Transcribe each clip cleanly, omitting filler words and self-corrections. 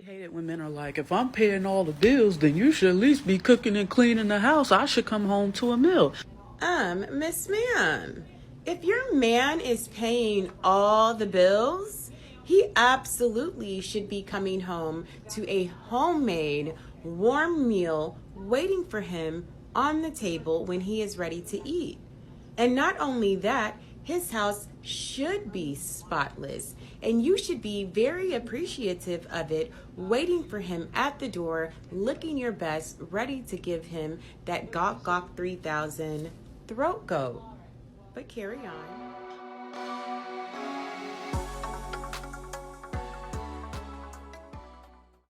I hate it when men are like, if I'm paying all the bills, then you should at least be cooking and cleaning the house. I should come home to a meal. Miss Ma'am, if your man is paying all the bills, he absolutely should be coming home to a homemade, warm meal waiting for him on the table when he is ready to eat. And not only that, his house should be spotless, and you should be very appreciative of it, waiting for him at the door, looking your best, ready to give him that Gawk Gawk 3000 throat goat. But carry on.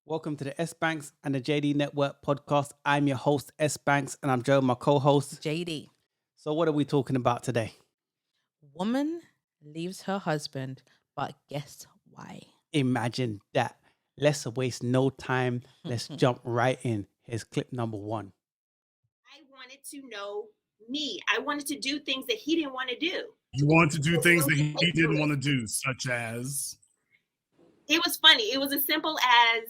Welcome to the S.Banks and the JD Network podcast. I'm your host, S.Banks, and I'm Joe, my co-host. JD. So what are we talking about today? Woman leaves her husband, but guess why? Imagine that. Let's waste no time. Let's jump right in. Here's clip number 1. I wanted to know me. I wanted to do things that he didn't want to do. You want to do things that he didn't want to do, such as? It was funny. It was as simple as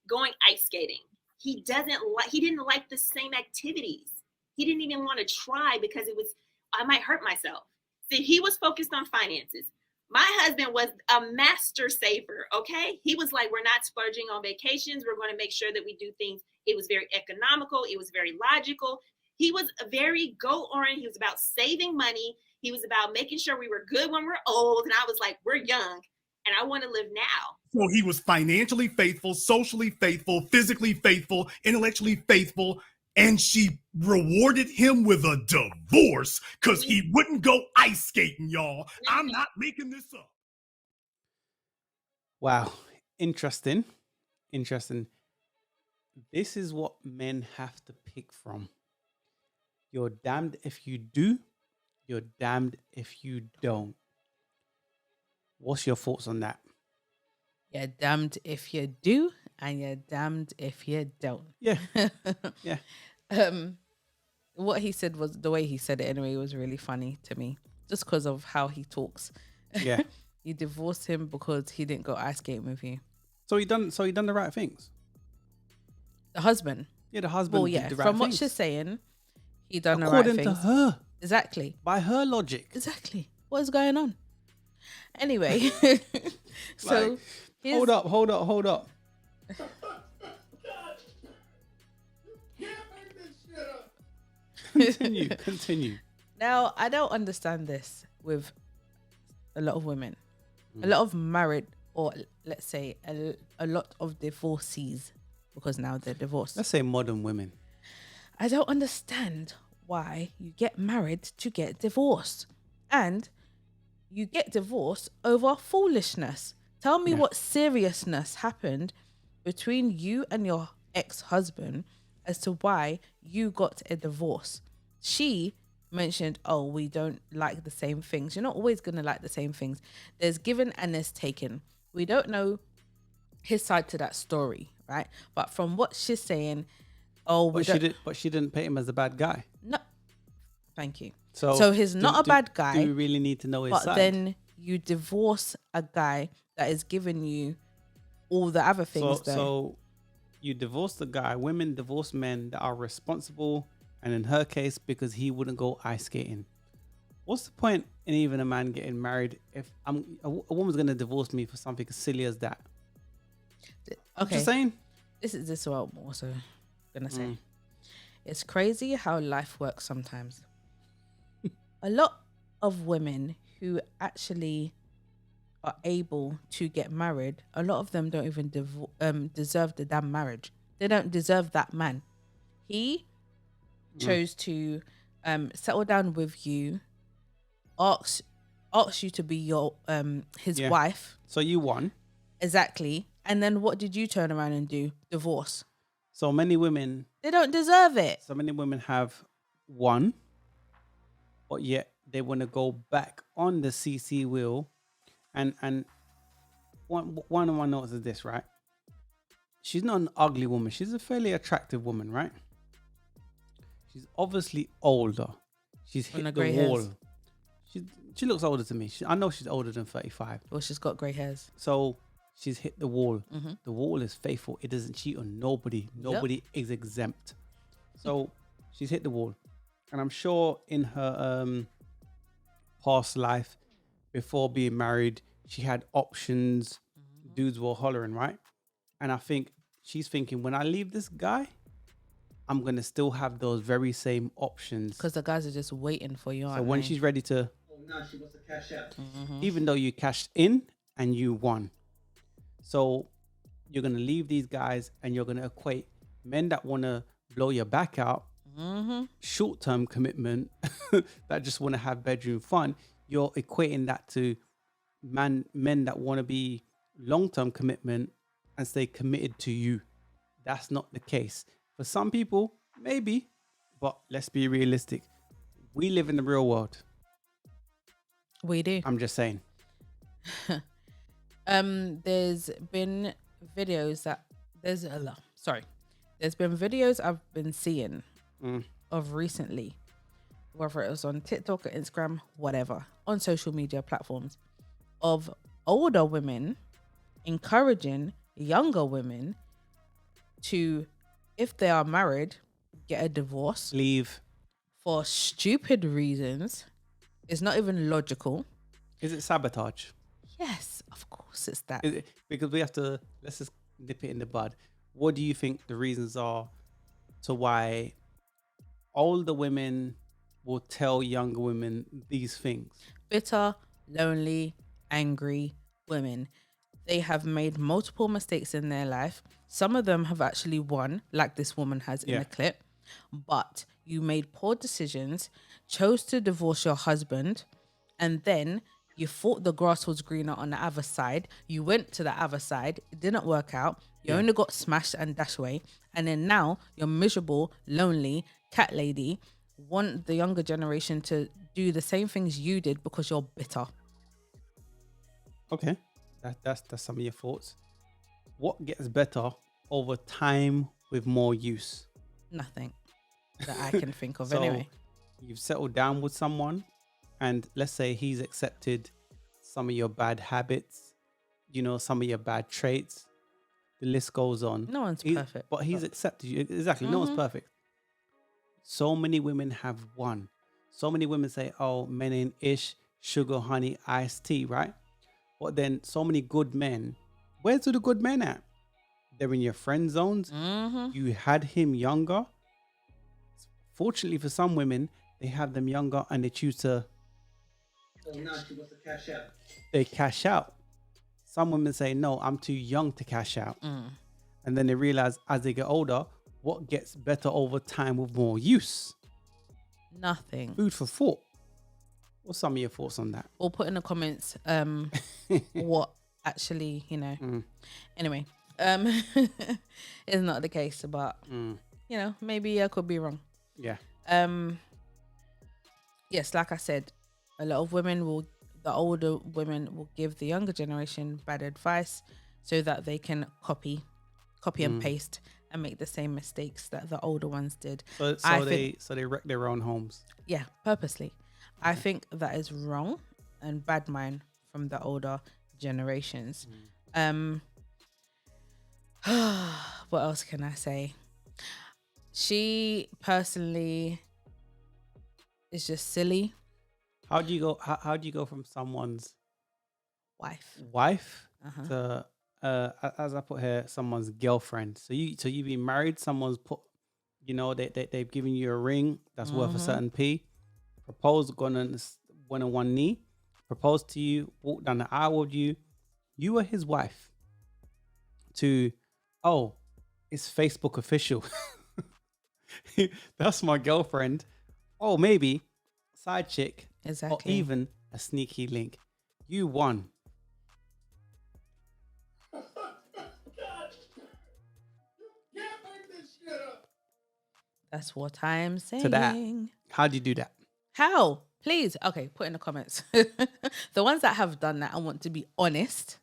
going ice skating. He didn't like the same activities. He didn't even want to try because I might hurt myself. See, he was focused on finances. My husband was a master saver, okay? He was like, we're not splurging on vacations. We're going to make sure that we do things. It was very economical. It was very logical. He was very goal-oriented. He was about saving money. He was about making sure we were good when we're old. And I was like, we're young and I want to live now. So he was financially faithful, socially faithful, physically faithful, intellectually faithful, and she rewarded him with a divorce because he wouldn't go ice skating, y'all. I'm not making this up. Wow. Interesting. This is what men have to pick from. You're damned if you do. You're damned if you don't. What's your thoughts on that? You're damned if you do, and you're damned if you don't. Yeah. Yeah. What he said was, the way he said it anyway, was really funny to me, just because of how he talks. Yeah. You divorced him because he didn't go ice skating with you. So he done the right things. The husband. Yeah, the husband. Well, yeah. did the right From things. what she's saying, he done According the right things. to her. Exactly. By her logic. Exactly. What is going on? Anyway, so Like, hold up. Continue. Now, I don't understand this with a lot of women. A lot of married, or let's say a lot of divorcees, because now they're divorced. Let's say modern women. I don't understand why you get married to get divorced. And you get divorced over foolishness. Tell me what seriousness happened between you and your ex-husband as to why you got a divorce. She mentioned, oh, we don't like the same things. You're not always going to like the same things. There's given and there's taken. We don't know his side to that story, right? But from what she's saying, But she didn't paint him as a bad guy. No, thank you. So he's not a bad guy. Do we really need to know his but side? then you divorce a guy that is giving you all the other things. So you divorce the guy. Women divorce men that are responsible, and in her case, because he wouldn't go ice skating. What's the point in even a man getting married if a woman's gonna divorce me for something as silly as that? I'm Okay, just saying. this is what I'm also gonna say. It's crazy how life works sometimes. A lot of women who actually are able to get married, a lot of them don't even deserve the damn marriage. They don't deserve that man. He chose to settle down with you, ask you to be your his wife. So you won. Exactly. And then what did you turn around and do? Divorce. So many women. They don't deserve it. So many women have won, but yet they want to go back on the CC wheel. And one of my notes is this, right? She's not an ugly woman. She's a fairly attractive woman, right? She's obviously older. She's hit the wall. Hairs. She looks older to me. I know she's older than 35. Well, she's got grey hairs. So she's hit the wall. The wall is faithful. It doesn't cheat on nobody. Nobody is exempt. So she's hit the wall. And I'm sure in her past life, before being married, she had options. Dudes were hollering, right? And I think she's thinking, when I leave this guy, I'm going to still have those very same options. Because the guys are just waiting for you. So when she's ready to, Now she wants to cash out. even though you cashed in and you won. So you're going to leave these guys and you're going to equate men that want to blow your back out, short-term commitment, that just want to have bedroom fun. You're equating that to men that want to be long-term commitment and stay committed to you. That's not the case. For some people, maybe, but let's be realistic. We live in the real world. We do. I'm just saying. There's been videos that there's been videos I've been seeing of recently, whether it was on TikTok or Instagram, whatever, on social media platforms, of older women encouraging younger women to, if they are married, get a divorce, Leave. for stupid reasons. It's not even logical. Is it sabotage? Yes, of course it's that. Is it, because we have to, let's just nip it in the bud. What do you think the reasons are to why older women will tell younger women these things? Bitter, lonely, angry women. They have made multiple mistakes in their life. Some of them have actually won, like this woman has in the clip. But you made poor decisions, chose to divorce your husband, and then you thought the grass was greener on the other side. You went to the other side. It didn't work out. You only got smashed and dashed away. And then now you're miserable, lonely, cat lady, want the younger generation to do the same things you did because you're bitter. Okay, that's some of your thoughts. What gets better over time with more use? Nothing that I can think of So anyway. you've settled down with someone, and let's say he's accepted some of your bad habits, you know, some of your bad traits. The list goes on. No one's He- perfect. But he's accepted you. Exactly. No one's perfect. So many women have won. So many women say, oh, men ain't ish, sugar, honey, iced tea, right? But then so many good men, where's the good men at? They're in your friend zones. You had him younger. Fortunately for some women, they have them younger and they choose to, Now she wants to cash out. they cash out. Some women say, no, I'm too young to cash out. And then they realize as they get older, what gets better over time with more use? Nothing. Food for thought. What's some of your thoughts on that? Or put in the comments what actually, you know. Anyway, it's not the case, but you know, maybe I could be wrong. Yeah. Yes, like I said, a lot of the older women will give the younger generation bad advice so that they can copy and paste and make the same mistakes that the older ones did. So they wreck their own homes. Yeah, purposely. I think that is wrong and bad mind from the older generations. What else can I say? She personally is just silly. How do you go? How do you go from someone's Wife. to as I put here, someone's girlfriend? So you've been married. Someone's put, you know, they've given you a ring that's worth a certain P. Proposed, went on one knee, proposed to you, walked down the aisle with you. You were his wife. To, oh, it's Facebook official. That's my girlfriend. Oh, maybe side chick. Exactly. Or even a sneaky link. You won. That's what I'm saying. To that. How do you do that? How? Please. Okay, put in the comments. The ones that have done that, I want to be honest.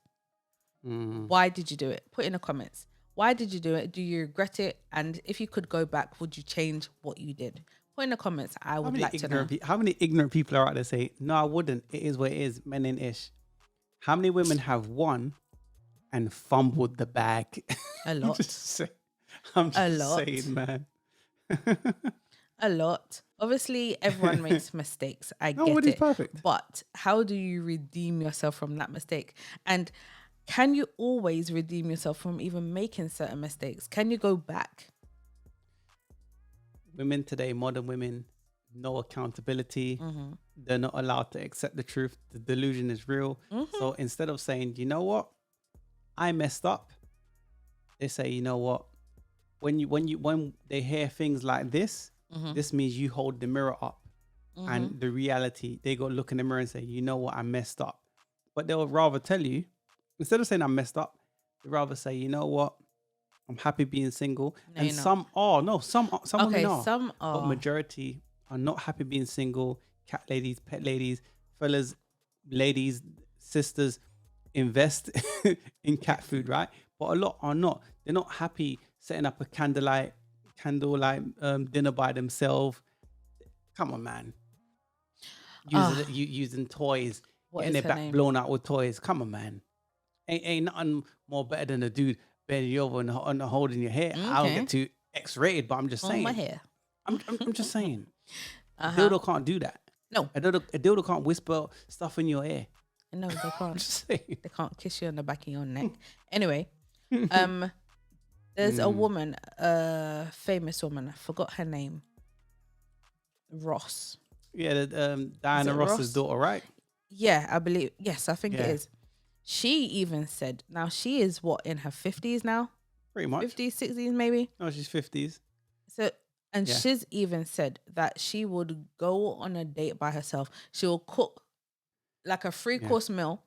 Why did you do it? Put in the comments. Why did you do it? Do you regret it? And if you could go back, would you change what you did? Put in the comments. I would like to know. How many ignorant people are out there say, no, I wouldn't. It is what it is. Men ain't ish. How many women have won and fumbled the bag. A lot. I'm A just lot. saying, man. A lot. Obviously, everyone makes mistakes. I get Nobody's it. perfect. But how do you redeem yourself from that mistake? And can you always redeem yourself from even making certain mistakes? Can you go back? Women today, modern women, no accountability. Mm-hmm. They're not allowed to accept the truth. The delusion is real. Mm-hmm. So instead of saying, you know what, I messed up, they say, you know what, when they hear things like this, Mm-hmm. this means you hold the mirror up and the reality, they go look in the mirror and say, you know what, I messed up. But they'll rather tell you, instead of saying I messed up, they'd rather say, you know what, I'm happy being single. No, And you're not. some are, no, some Okay, women are. some But are. majority are not happy being single. Cat ladies, pet ladies, fellas, ladies, sisters, invest in cat food, right? But a lot are not. They're not happy setting up a candlelight dinner by themselves. Come on, man. Using toys, What getting is their her back name? blown out with toys. Come on, man. Ain't nothing more better than a dude bending you over and holding your hair. I don't Okay. get too X-rated, but I'm just On saying. my hair. I'm just saying. Uh-huh. A dildo can't do that. No. A dildo can't whisper stuff in your ear. No, they I'm can't. just saying. They can't kiss you on the back of your neck. Anyway, there's a woman, a famous woman. I forgot her name. Ross. Yeah, Diana it Ross's Ross? daughter, right? Yeah, I believe. Yes, I think it Yeah. is. She even said, now she is what, in her 50s now? Pretty much. 50s, 60s maybe? No, she's 50s. So, and Yeah. she's even said that she would go on a date by herself. She will cook like a 3-course meal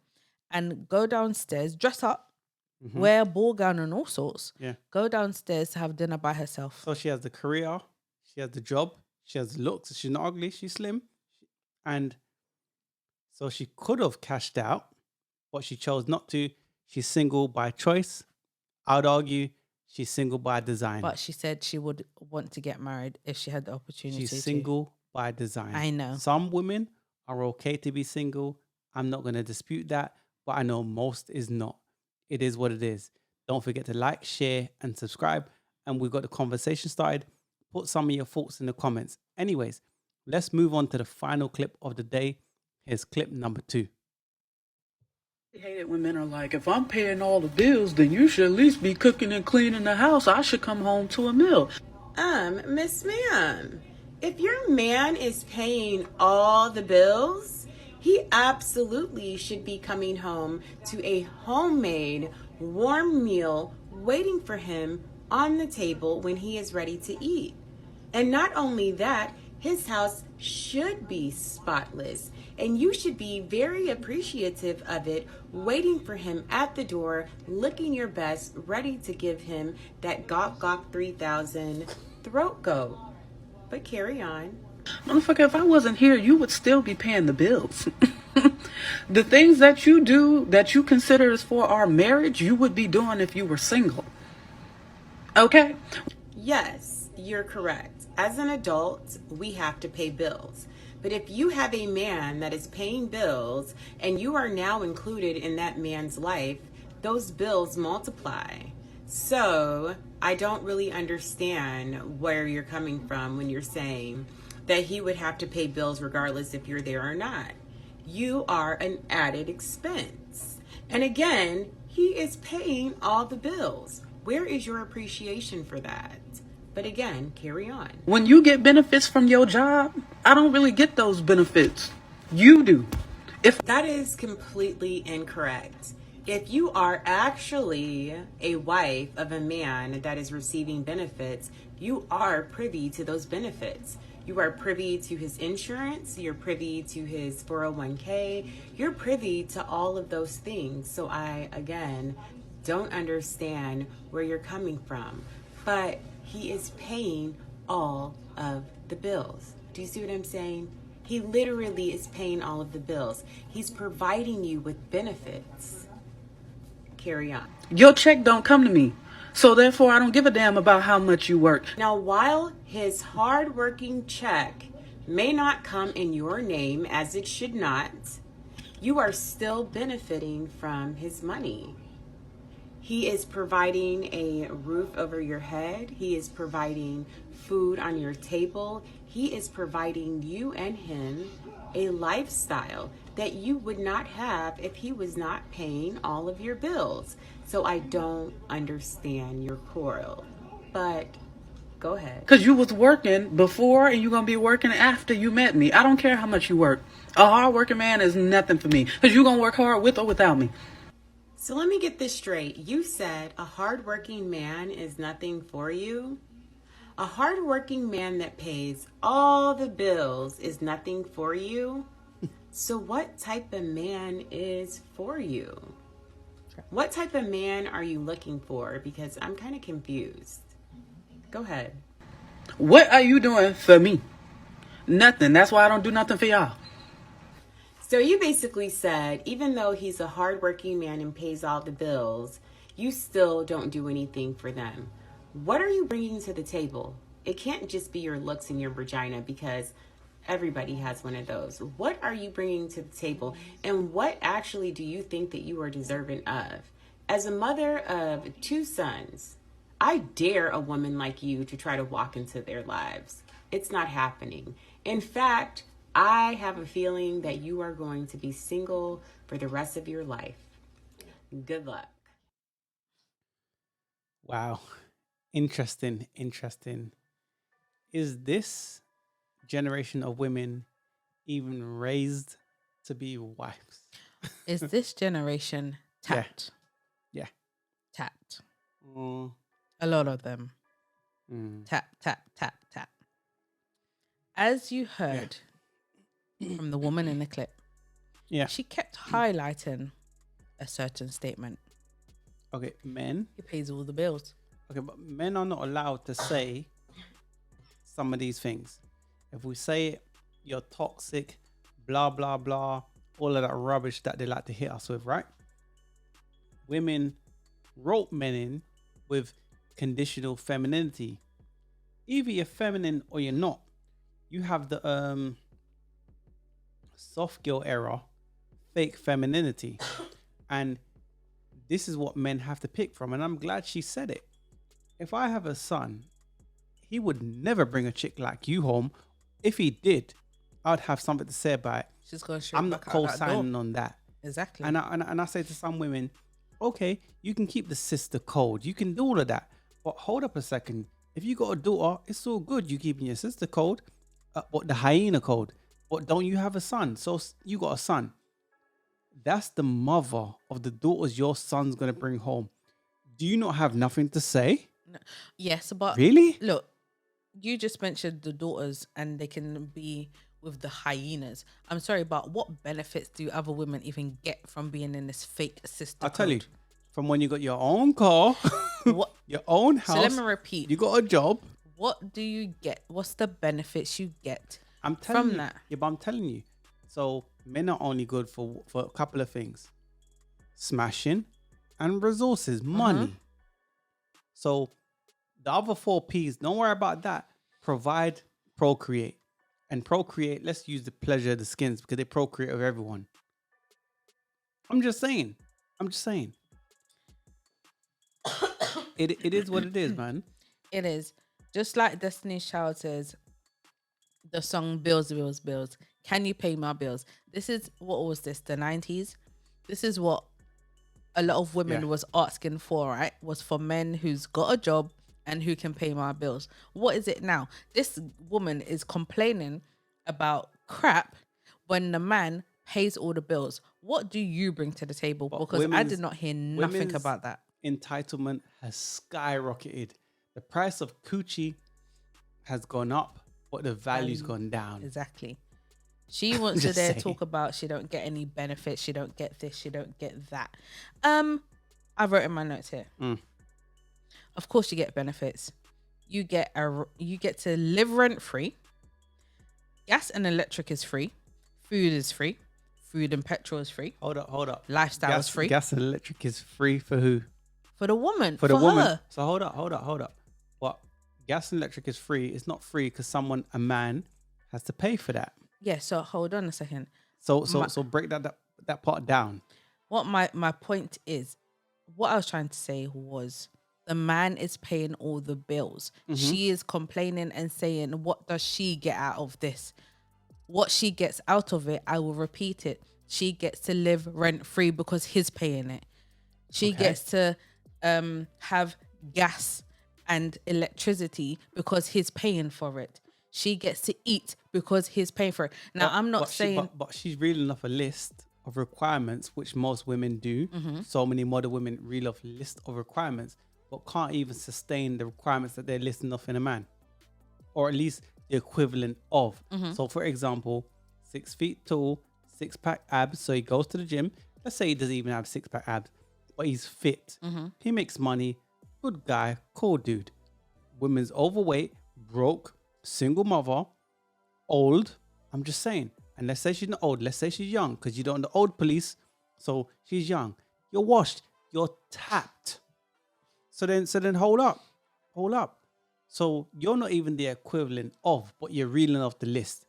and go downstairs, dress up, wear a ball gown and all sorts. Yeah. Go downstairs to have dinner by herself. So she has the career, she has the job, she has the looks. She's not ugly, she's slim. And so she could have cashed out, but she chose not to. She's single by choice. I would argue she's single by design. But she said she would want to get married if she had the opportunity She's to. single by design. I know. Some women are okay to be single. I'm not going to dispute that, but I know most is not. It is what it is. Don't forget to like, share, and subscribe. And we've got the conversation started. Put some of your thoughts in the comments. Anyways, let's move on to the final clip of the day. Here's clip number 2. I hate it when men are like, if I'm paying all the bills, then you should at least be cooking and cleaning the house. I should come home to a meal. Miss Ma'am, if your man is paying all the bills, he absolutely should be coming home to a homemade, warm meal waiting for him on the table when he is ready to eat. And not only that, his house should be spotless, and you should be very appreciative of it, waiting for him at the door, looking your best, ready to give him that Gawk Gawk 3000 throat goat. But carry on. Motherfucker, if I wasn't here, you would still be paying the bills. The things that you do that you consider is for our marriage, you would be doing if you were single. Okay? Yes, you're correct. As an adult, we have to pay bills. But if you have a man that is paying bills and you are now included in that man's life, those bills multiply. So I don't really understand where you're coming from when you're saying that he would have to pay bills regardless if you're there or not. You are an added expense. And again, he is paying all the bills. Where is your appreciation for that? But again, carry on. When you get benefits from your job, I don't really get those benefits. You do. That is completely incorrect. If you are actually a wife of a man that is receiving benefits, you are privy to those benefits. You are privy to his insurance, you're privy to his 401k, you're privy to all of those things. So I, again, don't understand where you're coming from. But he is paying all of the bills. Do you see what I'm saying? He literally is paying all of the bills. He's providing you with benefits. Carry on. Your check don't come to me. So therefore, I don't give a damn about how much you work. Now, while his hard-working check may not come in your name, as it should not, you are still benefiting from his money. He is providing a roof over your head. He is providing food on your table. He is providing you and him a lifestyle that you would not have if he was not paying all of your bills. So I don't understand your quarrel. But go ahead. Because you was working before and you're going to be working after you met me. I don't care how much you work. A hard-working man is nothing for me. Because you're going to work hard with or without me. So let me get this straight. You said a hardworking man is nothing for you? A hardworking man that pays all the bills is nothing for you? So what type of man is for you? What type of man are you looking for? Because I'm kind of confused. Go ahead. What are you doing for me? Nothing. That's why I don't do nothing for y'all. So you basically said, even though he's a hardworking man and pays all the bills, you still don't do anything for them. What are you bringing to the table? It can't just be your looks and your vagina, because everybody has one of those. What are you bringing to the table? And what actually do you think that you are deserving of? As a mother of 2 sons, I dare a woman like you to try to walk into their lives. It's not happening. In fact, I have a feeling that you are going to be single for the rest of your life. Good luck. Wow. Interesting. Is this generation of women even raised to be wives? Is this generation tapped? Yeah. Tapped. Mm, A lot of them. Tap. As you heard from the woman in the clip, yeah. she kept highlighting a certain statement. Okay, men. He pays all the bills. Okay, but men are not allowed to say some of these things. If we say it, you're toxic, blah, blah, blah, all of that rubbish that they like to hit us with, right? Women rope men in with conditional femininity. Either you're feminine or you're not. You have the soft girl era, fake femininity. And this is what men have to pick from. And I'm glad she said it. If I have a son, he would never bring a chick like you home. If he did, I'd have something to say about it. She's going straight I'm not back out that door. co-signing on that. Exactly. And I say to some women, okay, you can keep the sister code. You can do all of that. But hold up a second. If you got a daughter, it's all good. You keeping your sister code, but the hyena code. But don't you have a son? So you got a son. That's the mother of the daughters your son's going to bring home. Do you not have nothing to say? No. Yes, but Really? look, you just mentioned the daughters and they can be with the hyenas. I'm sorry, but what benefits do other women even get from being in this fake sister I'll tell you, code? from when you got your own car, What? your own house, So let me repeat. you got a job. What do you get? What's the benefits you get I'm telling from you. that? Yeah, but I'm telling you. So men are only good for a couple of things. Smashing and resources, money. So the other 4 P's, don't worry about that. Provide, procreate. And procreate, let's use the pleasure of the skins because they procreate with everyone. I'm just saying. It is what it is, man. It is. Just like Destiny's Child says, the song Bills, Bills, Bills. Can you pay my bills? This is, what was this, the 90s? This is what a lot of women was asking for, right? Was for men who's got a job and who can pay my bills. What is it now? This woman is complaining about crap when the man pays all the bills. What do you bring to the table? But Because I women's- did not hear nothing women's about that. Entitlement has skyrocketed. The price of coochie has gone up, but the value's gone down. Exactly. She wants to Just there saying. talk about she don't get any benefits, she don't get this, she don't get that. I wrote in my notes here. Of course you get benefits. You get to live rent free. Gas and electric is free. Food is free. Food and petrol is free. Hold up. Lifestyle is free. Gas and electric is free for who? For the woman. For the woman. her. So hold up. What? Gas and electric is free. It's not free because a man has to pay for that. Yeah, so hold on a second. So break that part down. What my point is, what I was trying to say was the man is paying all the bills. She is complaining and saying, what does she get out of this? What she gets out of it, I will repeat it. She gets to live rent free because he's paying it. She Okay. gets to have gas and electricity because he's paying for it. She gets to eat because he's paying for it. Now, I'm not saying... but she's reeling off a list of requirements, which most women do. So many modern women reel off a list of requirements, but can't even sustain the requirements that they're listing off in a man, or at least the equivalent of. So, for example, 6 feet tall, 6-pack abs. So he goes to the gym. Let's say he doesn't even have 6-pack abs, but he's fit. He makes money. Good guy, cool dude. Women's overweight, broke, single mother, old. I'm just saying. And let's say she's not old. Let's say she's young, because you don't know the old police. So she's young. You're washed. You're tapped. So then hold up. So you're not even the equivalent of, but you're reeling off the list.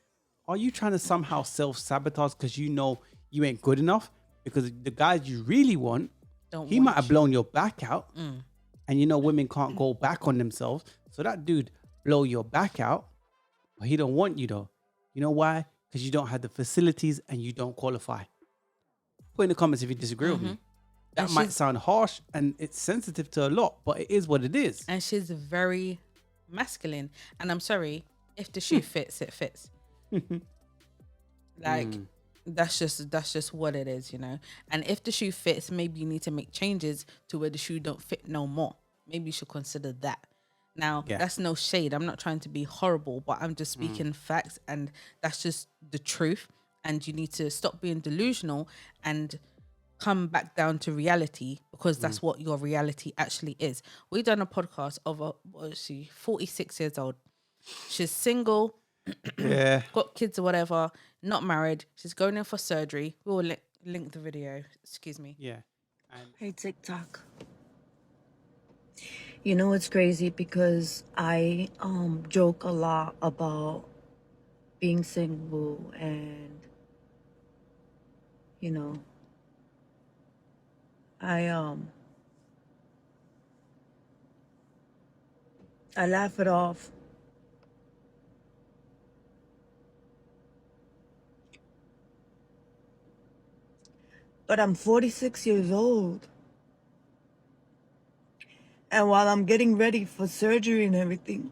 Are you trying to somehow self-sabotage because you know you ain't good enough? Because the guys you really want, he might have blown your back out. And you know women can't go back on themselves. So that dude blow your back out, but he don't want you though. You know why? Because you don't have the facilities and you don't qualify. Put in the comments if you disagree with me. That might sound harsh and it's sensitive to a lot, but it is what it is. And she's very masculine. And I'm sorry, if the shoe fits, it fits. Like, that's just what it is, you know. And if the shoe fits, maybe you need to make changes to where the shoe don't fit no more. Maybe you should consider that. Now, that's no shade. I'm not trying to be horrible, but I'm just speaking facts, and that's just the truth. And you need to stop being delusional and come back down to reality, because that's what your reality actually is. We done a podcast of what is she, 46 years old. She's single, got kids or whatever, not married. She's going in for surgery. We will link the video. Excuse me. Yeah. And Hey, TikTok. You know, it's crazy because I joke a lot about being single and, you know, I laugh it off. But I'm 46 years old. And while I'm getting ready for surgery and everything,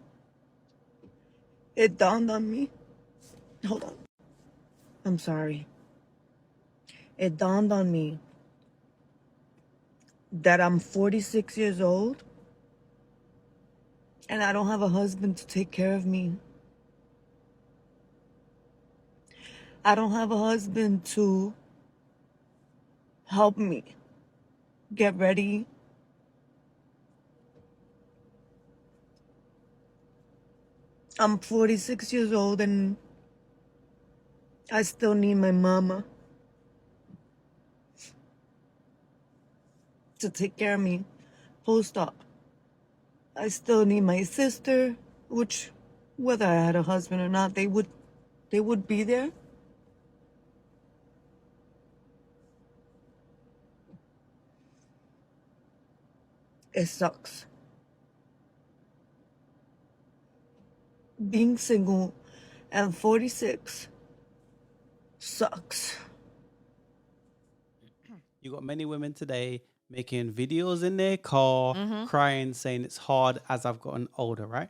it dawned on me. Hold on. I'm sorry. It dawned on me that I'm 46 years old and I don't have a husband to take care of me. I don't have a husband to help me get ready. I'm 46 years old and I still need my mama to take care of me post-op. I still need my sister, which whether I had a husband or not, they would be there. It sucks. Being single and 46 sucks. you got many women today making videos in their car, crying, saying it's hard as I've gotten older, right?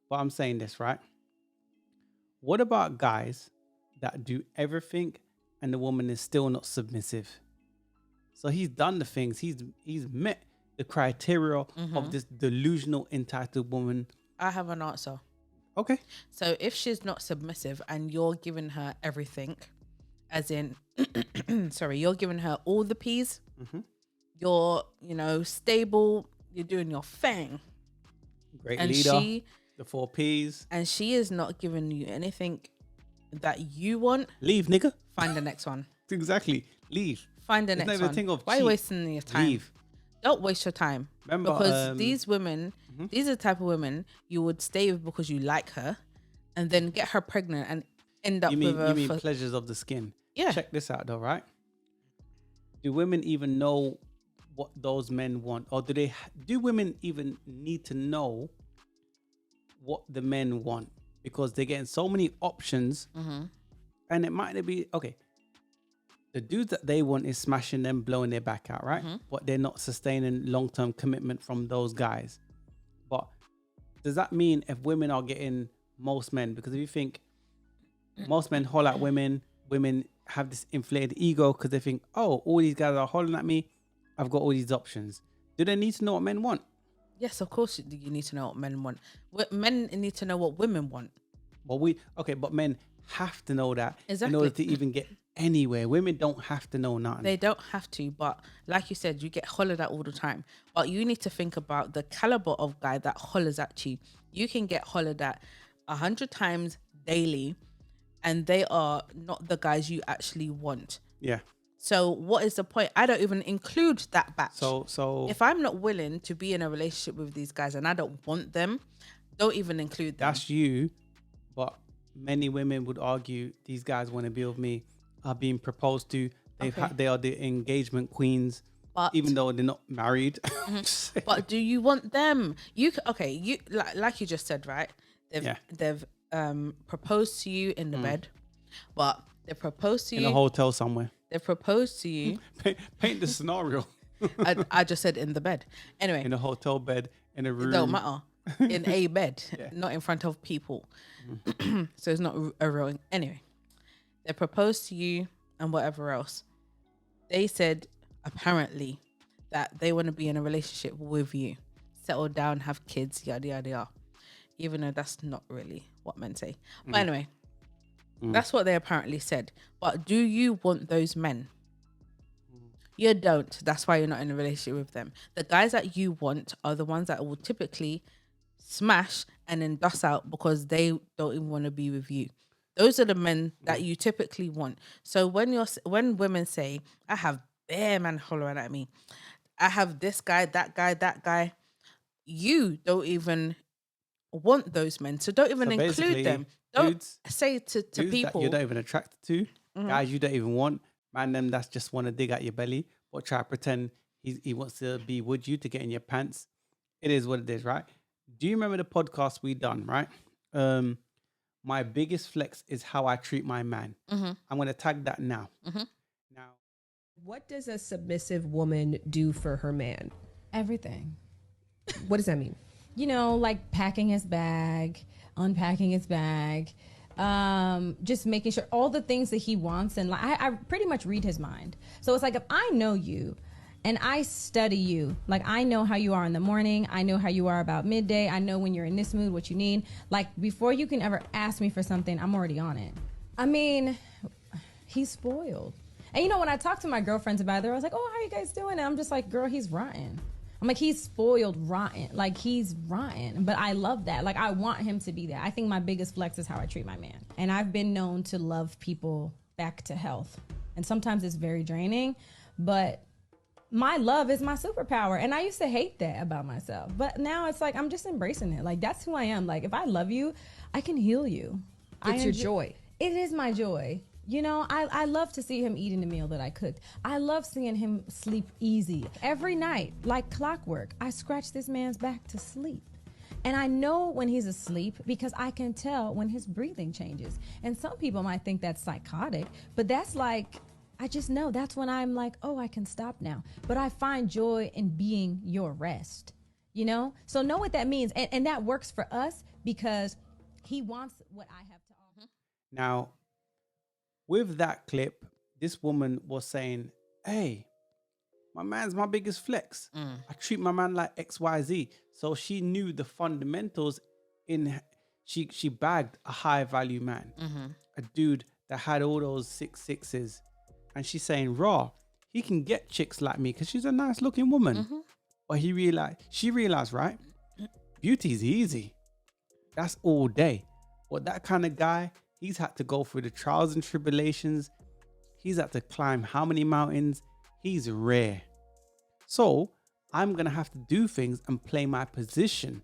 But I'm saying this, right? What about guys that do everything and the woman is still not submissive? So he's done the things, he's met the criteria of this delusional entitled woman. I have an answer. Okay. So if she's not submissive and you're giving her everything, as in, sorry, you're giving her all the P's, you're, you know, stable, you're doing your thing. Great and leader, the 4 P's. And she is not giving you anything that you want. Leave, nigga. Find the next one. Exactly. Leave. Find the It's next not even a one. thing of Why are you cheat. wasting your time? Leave. Don't waste your time. Remember, because these women, these are the type of women you would stay with because you like her, and then get her pregnant and end up with her. You mean pleasures of the skin? Yeah. Check this out though, right? Do women even know what those men want, or do women even need to know what the men want, because they're getting so many options, and it might not be okay. The dudes that they want is smashing them, blowing their back out, right? But they're not sustaining long-term commitment from those guys. But does that mean if women are getting most men? Because if you think most men holler at women, women have this inflated ego because they think, oh, all these guys are hollering at me, I've got all these options. Do they need to know what men want? Yes, of course you need to know what men want. Men need to know what women want. Well, but men have to know that in Exactly. order to even get anywhere. Women don't have to know nothing. They don't have to, but like you said, you get hollered at all the time. But you need to think about the caliber of guy that hollers at you. You can get hollered at 100 times daily, and they are not the guys you actually want. Yeah. So what is the point? I don't even include that batch. So if I'm not willing to be in a relationship with these guys and I don't want them, don't even include them. that's you, but many women would argue these guys want to be with me, are being proposed to. They are the engagement queens, But- even though they're not married. But do you want them? You like you just said, right? They've proposed to you in the bed, but they proposed to in you a hotel somewhere. They proposed to you. Paint the scenario. I just said in the bed. Anyway, In a hotel bed, in a room. it don't matter. In a bed, not in front of people. So it's not a real. Anyway, they proposed to you and whatever else. They said apparently that they want to be in a relationship with you, settle down, have kids, yada yada yada. Even though that's not really what men say. But anyway, that's what they apparently said. But do you want those men? You don't. That's why you're not in a relationship with them. The guys that you want are the ones that will typically smash and then dust out because they don't even want to be with you. Those are the men that you typically want. So when women say, I have bare man hollering at me, I have this guy, that guy, you don't even want those men. So don't even So include basically, them. Don't dudes- say to Dudes that people. you're not even attracted to, guys you don't even want, man, them that's just want to dig at your belly or try to pretend he wants to be with you to get in your pants. It is what it is, right? Do you remember the podcast we done, right? My biggest flex is how I treat my man. I'm going to tag that now. Now, What does a submissive woman do for her man? Everything. What does that mean? You know, like packing his bag, unpacking his bag, just making sure all the things that he wants. And like, I pretty much read his mind. So it's like, if I know you and I study you, like I know how you are in the morning, I know how you are about midday, I know when you're in this mood, what you need. Like before you can ever ask me for something, I'm already on it. I mean, he's spoiled. And you know, when I talk to my girlfriends about it, I was like, oh, how you guys doing? And I'm just like, girl, he's rotten. I'm like, he's spoiled rotten. Like, he's rotten. But I love that. Like, I want him to be there. I think my biggest flex is how I treat my man. And I've been known to love people back to health. And sometimes it's very draining, but my love is my superpower. And I used to hate that about myself. But now it's like, I'm just embracing it. Like, that's who I am. Like, if I love you, I can heal you. It's your joy. It is my joy. You know, I love to see him eating the meal that I cooked. I love seeing him sleep easy. Every night, like clockwork, I scratch this man's back to sleep. And I know when he's asleep because I can tell when his breathing changes. And some people might think that's psychotic, but that's like, I just know that's when I'm like, oh, I can stop now. But I find joy in being your rest, you know? So know what that means. And that works for us because he wants what I have to offer. now, with that clip, this woman was saying, hey, my man's my biggest flex. I treat my man like XYZ. So she knew the fundamentals in she bagged a high value man, a dude that had all those 6'6s. And she's saying, raw, he can get chicks like me because she's a nice looking woman. But she realized, right? Beauty's easy. That's all day. But that kind of guy, he's had to go through the trials and tribulations. He's had to climb how many mountains? He's rare. So I'm going to have to do things and play my position.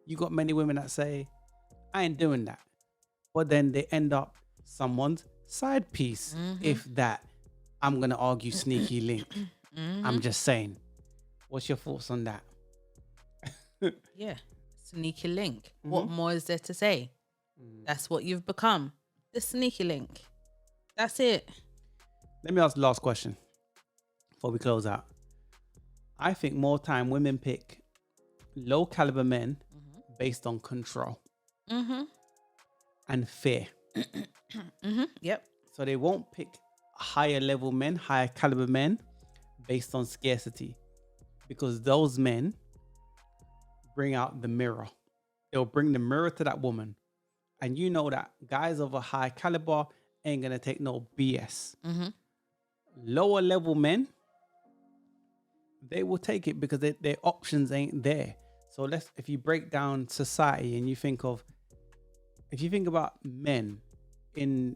You got many women that say, I ain't doing that. But then they end up someone's side piece. If that, I'm going to argue sneaky link. I'm just saying. What's your thoughts on that? Yeah. Sneaky link. What more is there to say? That's what you've become. The sneaky link. That's it. Let me ask the last question before we close out. I think more time women pick low caliber men based on control and fear. Yep. So they won't pick higher level men, higher caliber men based on scarcity, because those men bring out the mirror. They'll bring the mirror to that woman. And you know that guys of a high caliber ain't going to take no BS. Lower level men, they will take it because their options ain't there. So if you break down society and if you think about men in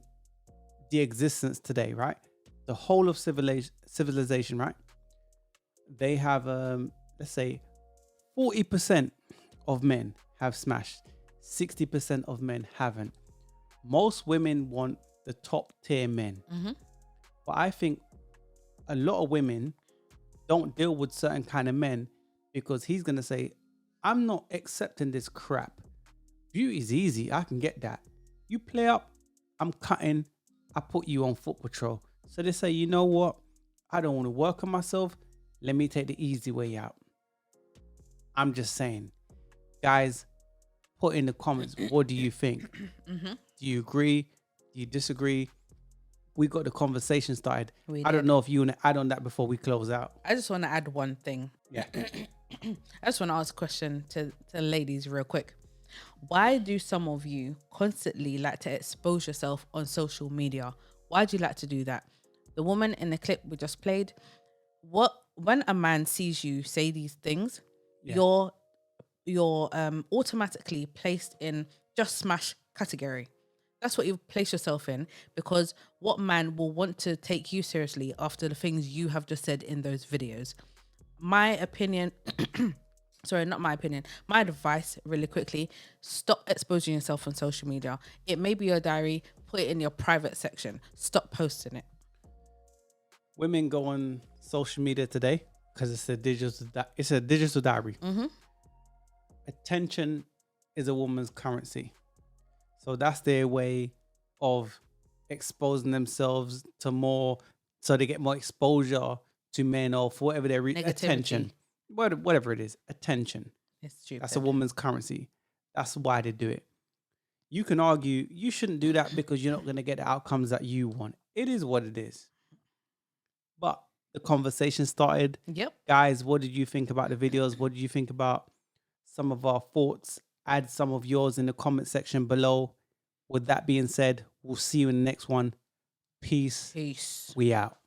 the existence today, right? The whole of civilization, right? They have, let's say 40% of men have smashed. 60% of men haven't. Most women want the top tier men. But I think a lot of women don't deal with certain kind of men because he's going to say, I'm not accepting this crap. Beauty's easy. I can get that. You play up, I'm cutting. I put you on foot patrol. So they say, you know what? I don't want to work on myself. Let me take the easy way out. I'm just saying. Guys, put in the comments, what do you think? Do you agree? Do you disagree? We got the conversation started. I don't know if you want to add on that before we close out. I just want to add one thing. Yeah. I just want to ask a question to ladies real quick. Why do some of you constantly like to expose yourself on social media? Why do you like to do that? The woman in the clip we just played, when a man sees you say these things, you're automatically placed in just smash category. That's what you've placed yourself in, because what man will want to take you seriously after the things you have just said in those videos? My opinion, sorry, not my opinion, my advice really quickly, stop exposing yourself on social media. It may be your diary, put it in your private section. Stop posting it. Women go on social media today because it's a digital diary. Attention is a woman's currency. So that's their way of exposing themselves to more, so they get more exposure to men or for whatever their attention. Whatever it is, attention. It's stupid. That's a woman's currency. That's why they do it. You can argue you shouldn't do that because you're not going to get the outcomes that you want. It is what it is. But the conversation started. Yep. Guys, what did you think about the videos? What did you think about some of our thoughts? Add some of yours in the comment section below. With that being said, we'll see you in the next one. Peace. Peace. We out.